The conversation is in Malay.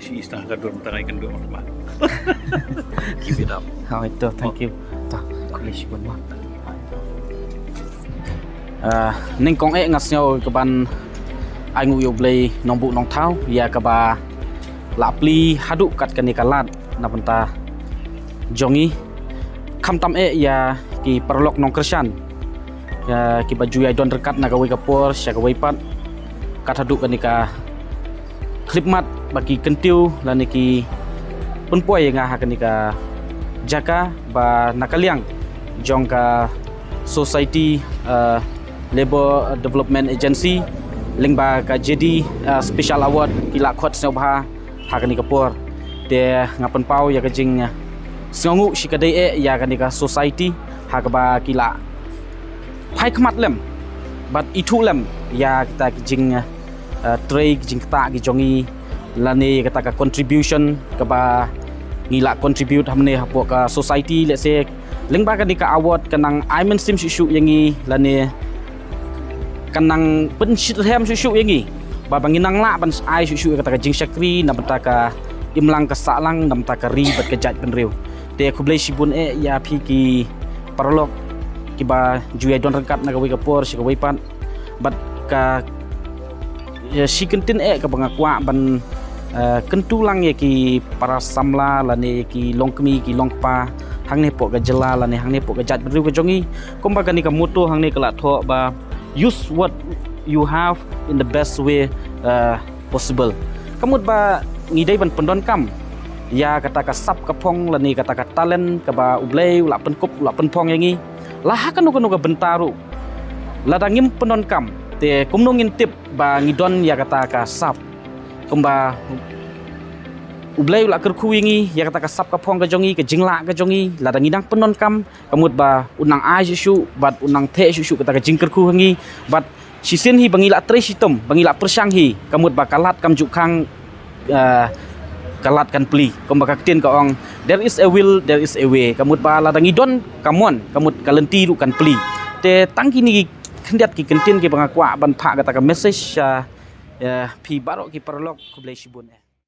si istana kadun tangai kendua mak. Keep it up. How itu, thank you. Tak, kulish pun mah. Ning kong ngasnyo keban ai ngu yo blay nong bu nong thau ya kaba lapli haduk kat kani kalat na penta jongi kham tam ya ki perlok nong kersan ya ki baju ai don rekat na kawai kapor sya kawai pat kat haduk kani ka klip mat bagi kentiu lan ki punpoi ngah kani ka jaka ba nakaliang jong ka society Labour Development Agency ling ba ka JD special award kila khot sno bha hakani kapor de ngapan pau ya kajing sngongu shikadai ya kani ka society hakba kila phai khmat lem but itu lem ya kita kajing tray kajing ta ki jongi lani kata ka contribution ka ba ngila contribute hamne hapo ka society let's say ling ba kani ka award kanang I mainstream shu yangi lani kanang penshithem susu yangi ba banginang la ban ai susu kata ka jing syakri na betaka imlang ka salang nam ta ka ri bat ka jat penriu te khublai sibun ya phi ki parlok ki ba juai don rangkat na ka wi ka por si ka wi pat bat ka ya si kentin ka bangakwa ban kentulang ya ki para samla lane ki longkmi ki longpa hangne po ka jela lane hangne po ka jat penriu ka jongi komba kani ka moto hangne ka la tho ba use what you have in the best way possible. Kamut ba ngidai ban pendon kam ya kata ka sap ka phong lani kata ka talent ka ba ublei ula penkup ula penpong yangi lah kanu ka bentaru ladangim pendon kam te kumno ngintip ba ngidon ya kata ka sap kumba ublei ula kerku yangi ya kata ka sap ka phong ka jongi ka jingla ka jongi ladang idang pendon kam kamut ba unang ai susu bat unang the susu kata ka jingker ku hangi bat sisin hi bangila tre sitom bangila persang hi kamut ba kalat kam jukhang kalat kan pli komba ka tin ka ong there is a will there is a way kamut ba ladang idon kamon kamut kalenti ru kan pli te tangkini kendiat ki kentin ki bangakwa ban pha kata ka message pi barok ki perlok kublai sibun